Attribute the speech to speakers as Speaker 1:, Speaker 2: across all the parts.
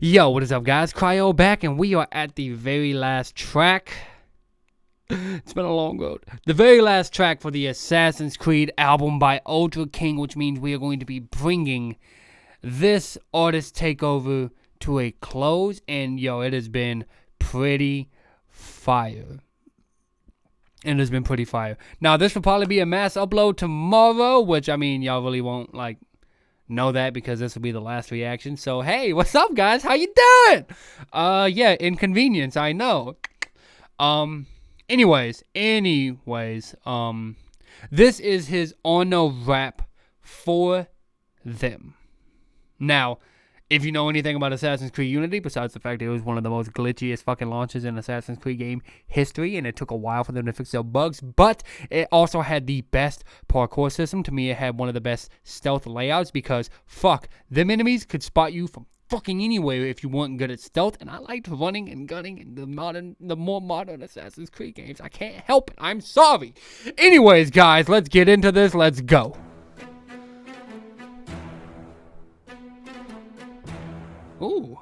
Speaker 1: Yo, what is up, guys? Cryo back, and we are at the very last track. It's been a long road. The very last track for the Assassin's Creed album by Ultra King, which means we are going to be bringing this artist takeover to a close. And yo, it has been pretty fire. And it's been pretty fire. Now, this will probably be a mass upload tomorrow, which, I mean, y'all really won't, know that because this will be the last reaction. So, hey, what's up, guys? How you doing? Yeah, inconvenience, I know. Anyways, this is his Arno rap for them. Now, if you know anything about Assassin's Creed Unity, besides the fact that it was one of the most glitchiest fucking launches in Assassin's Creed game history, and it took a while for them to fix their bugs, but it also had the best parkour system. To me, it had one of the best stealth layouts because, fuck, them enemies could spot you from fucking anywhere if you weren't good at stealth, and I liked running and gunning in the more modern Assassin's Creed games. I can't help it. I'm sorry. Anyways, guys, let's get into this. Let's go. Ooh.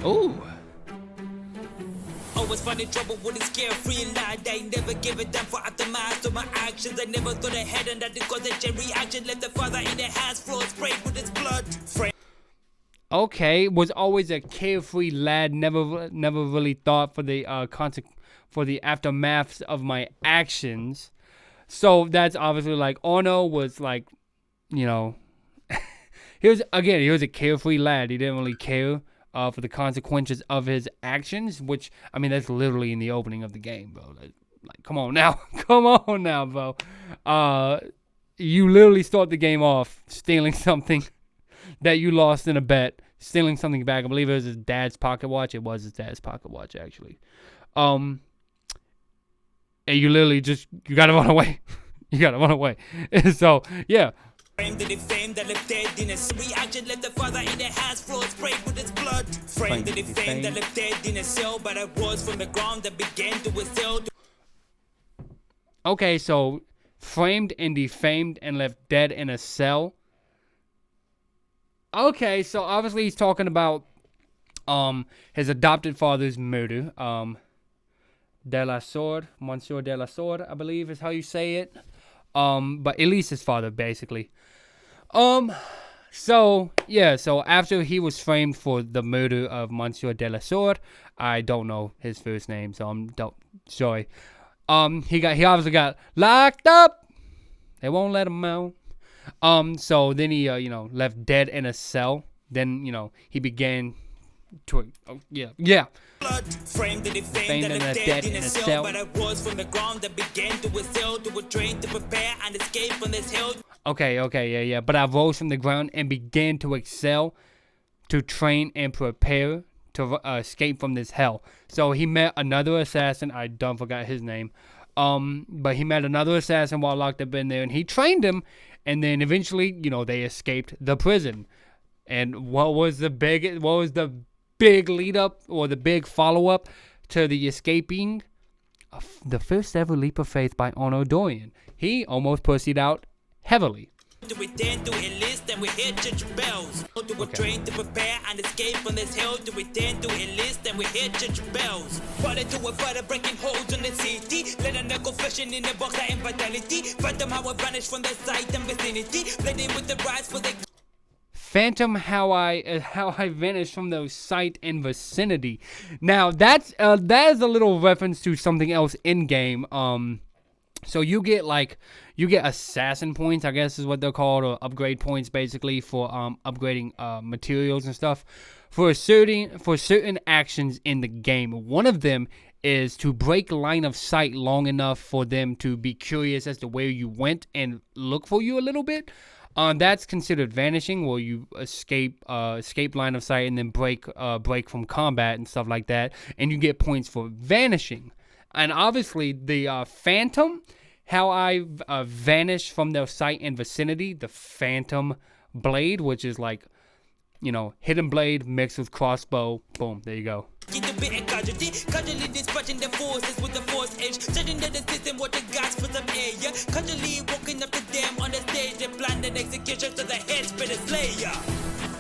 Speaker 1: Ooh.
Speaker 2: Always finding trouble with a carefree lie. They never give it down for aftermath to my actions. I never thought ahead and that the causation reaction left the father in their hands, floor sprayed with his blood.
Speaker 1: Okay, was always a carefree lad. Never really thought for the aftermaths of my actions. So that's obviously like Arno was like, you know. He was a carefree lad. He didn't really care for the consequences of his actions, which, I mean, that's literally in the opening of the game, bro. Like, come on now. Come on now, bro. You literally start the game off stealing something that you lost in a bet, stealing something back. I believe it was his dad's pocket watch. It was his dad's pocket watch, actually. And you literally you gotta run away. You gotta run away. So, yeah.
Speaker 2: Framed and defamed that left dead in a reaction left the father in their hands, floor sprayed with his blood. Framed and defamed that left dead in a cell, but I rose from the ground that began to withhold.
Speaker 1: Okay, so framed and defamed and left dead in a cell. Okay, so obviously he's talking about his adopted father's murder. De la Sword, Monsieur de la Sword, I believe is how you say it. But at least his father, basically. So after he was framed for the murder of Monsieur de la Sword, I don't know his first name, so sorry. He obviously got locked up. They won't let him out. So then he, left dead in a cell. Then, he began to,
Speaker 2: Blood framed and defamed and left dead in a cell, but I rose from the ground that began to withhold, to train to prepare and escape from this hell.
Speaker 1: Okay, yeah. But I rose from the ground and began to excel, to train and prepare to escape from this hell. So he met another assassin. I forgot his name. But he met another assassin while locked up in there, and he trained him. And then eventually, they escaped the prison. And what was the big lead up or the big follow up to the escaping? The first ever leap of faith by Arno Dorian. He almost pussied out heavily.
Speaker 2: To return to enlist and we hear church bells. To train to prepare and escape from this hell. To return to enlist and we hear church bells. Fall into a fire breaking holes in the city. Let a knuckle fishing in the box of infidelity. Phantom how I vanish from the sight and vicinity. Blending with the rise for the
Speaker 1: Phantom how I vanished from those sight and vicinity. Now that is a little reference to something else in game. So you get assassin points, I guess is what they're called, or upgrade points basically for upgrading materials and stuff for certain actions in the game. One of them is to break line of sight long enough for them to be curious as to where you went and look for you a little bit. That's considered vanishing, where you escape line of sight and then break from combat and stuff like that, and you get points for vanishing. And obviously the Phantom, how I vanish from their sight and vicinity, the Phantom Blade, which is like, hidden blade mixed with crossbow. Boom, there you go.
Speaker 2: Casually dispatching the forces with the force edge. Setting the system what the guys for some air. Casually walking up to them on the stage. The plan and execution to the head for the slayer.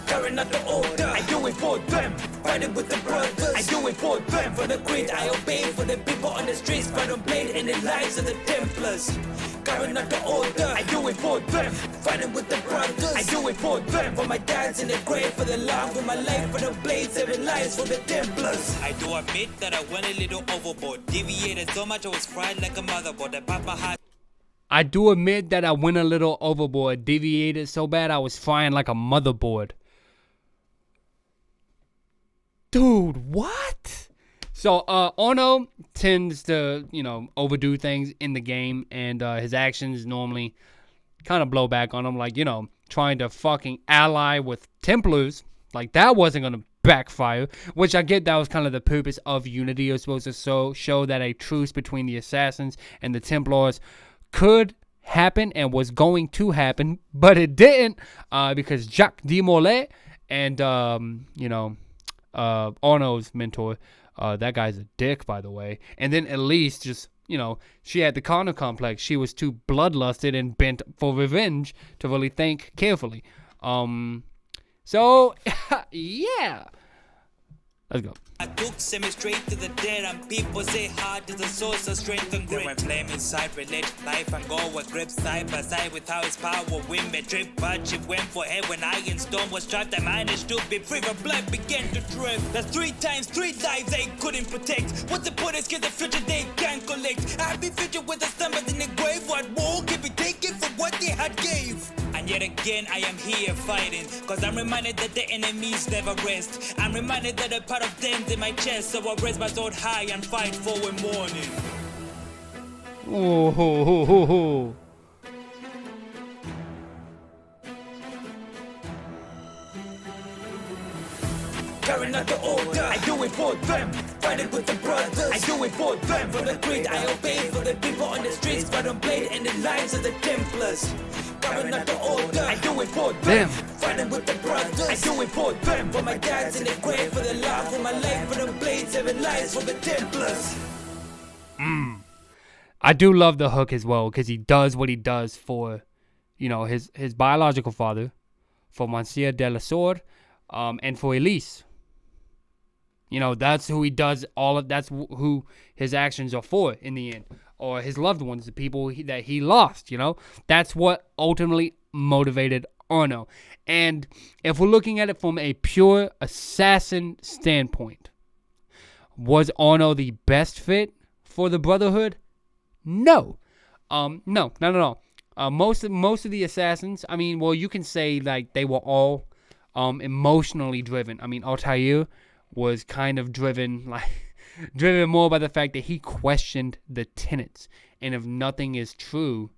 Speaker 2: Carrying out the order. I do it for them. Fighting with the brothers, I do it for them. For the greed I obey, for the people on the streets, fight on blade in the lives of the Templars. Carrying out the order, I do it for them. Fighting with the brothers, I do it for them. For my dad's in the grave, for the love, for my life, for the blades, saving lives for the Templars. I do admit that I went a little overboard, deviated so much I was fried like a motherboard. That Papa had.
Speaker 1: I do admit that I went a little overboard, deviated so bad I was frying like a motherboard. Dude, what? So, Arno tends to, overdo things in the game, and his actions normally kind of blow back on him, like, trying to fucking ally with Templars. Like, that wasn't going to backfire, which I get that was kind of the purpose of Unity. It was supposed to show that a truce between the Assassins and the Templars could happen and was going to happen, but it didn't, because Jacques de Molay and, Arno's mentor, that guy's a dick, by the way. And then Elise just, she had the Connor complex. She was too bloodlusted and bent for revenge to really think carefully. So, yeah. Let's go.
Speaker 2: I took semi straight to the dead, and people say heart is a source of strength and grit. When flame inside relate life and go with grip side by side with how his power win me trip, but she went for head when I in storm was trapped. I managed to be free, but blood began to drip. That's 3 times 3 lives they couldn't protect. What's the point is cause the future they can't collect. I'd be featured with the stomach in the grave. What more can be taken for what they had gave? And yet again I am here fighting, cause I'm reminded that the enemies never rest. I'm reminded that a part of them in my chest, so I raise my sword high and fight for a morning.
Speaker 1: Ooh, hoo, hoo, hoo, hoo.
Speaker 2: Carrying out the order, I do it for them. Fighting with the brothers, I do it for them. For the greed I obey, for the people on the streets, fight on blade and the lives of the Templars. Carrying out the order, I do it for them. Fighting with the brothers, I do it for them. For my dad's in the grave, for the love, for my life, for the blades, saving lives for the Templars.
Speaker 1: I do love the hook as well, because he does what he does for, his biological father, for Monsieur de la Sword, and for Elise. That's who he does that's who his actions are for in the end. Or his loved ones, the people that he lost, That's what ultimately motivated Arno. And if we're looking at it from a pure assassin standpoint, was Arno the best fit for the Brotherhood? No. No, not at all. Most of the assassins, you can say like they were all emotionally driven. Altair was kind of driven more by the fact that he questioned the tenets. And if nothing is true,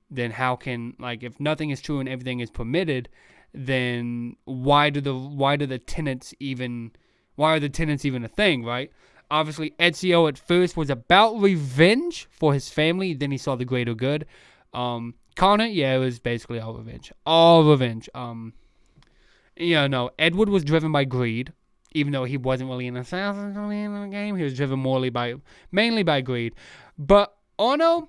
Speaker 1: then how can, if nothing is true and everything is permitted, then why are the tenets even a thing, right? Obviously, Ezio at first was about revenge for his family. Then he saw the greater good. Connor, it was basically all revenge. All revenge. Edward was driven by greed. Even though he wasn't really an assassin in the game, he was driven mainly by greed. But Arno,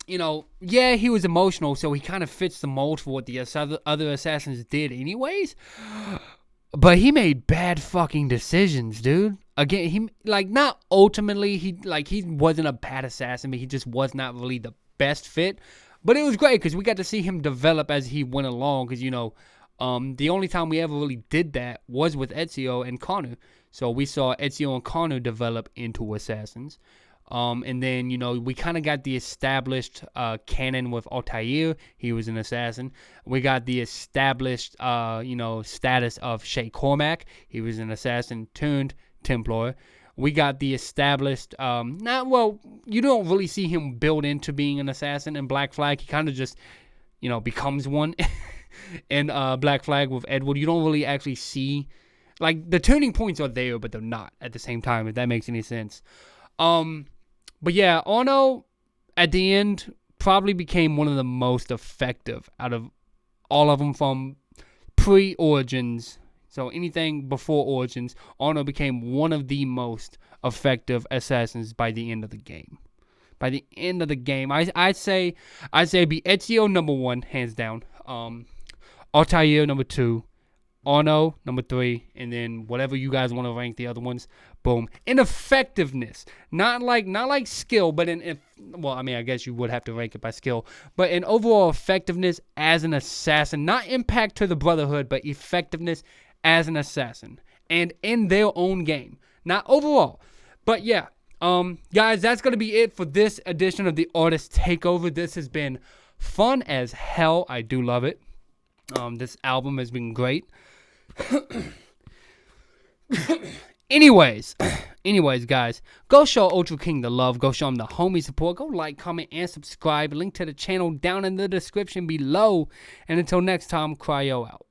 Speaker 1: he was emotional, so he kind of fits the mold for what the other assassins did anyways. But he made bad fucking decisions, dude. Again, he, not ultimately, he wasn't a bad assassin, but he just was not really the best fit. But it was great, because we got to see him develop as he went along, because, the only time we ever really did that was with Ezio and Connor. So we saw Ezio and Connor develop into assassins. And then, we kind of got the established canon with Altair. He was an assassin. We got the established, status of Shay Cormac. He was an assassin turned Templar. We got the established, you don't really see him build into being an assassin in Black Flag. He kind of just, becomes one. And Black Flag with Edward, you don't really actually see, the turning points are there, but they're not at the same time, if that makes any sense. But yeah, Arno at the end probably became one of the most effective out of all of them from pre-Origins. So anything before Origins, Arno became one of the most effective assassins by the end of the game. By the end of the game, I'd say be Ezio number 1, hands down. Altair number 2, Arno, number 3, and then whatever you guys want to rank the other ones. Boom. In effectiveness, not like skill, but well, I mean, I guess you would have to rank it by skill, but in overall effectiveness as an assassin, not impact to the Brotherhood, but effectiveness as an assassin, and in their own game, not overall. But yeah, guys, that's gonna be it for this edition of the Artist Takeover. This has been fun as hell. I do love it. This album has been great. Anyways, guys, go show Ultra King the love. Go show him the homie support. Go like, comment, and subscribe. Link to the channel down in the description below. And until next time, Cryo out.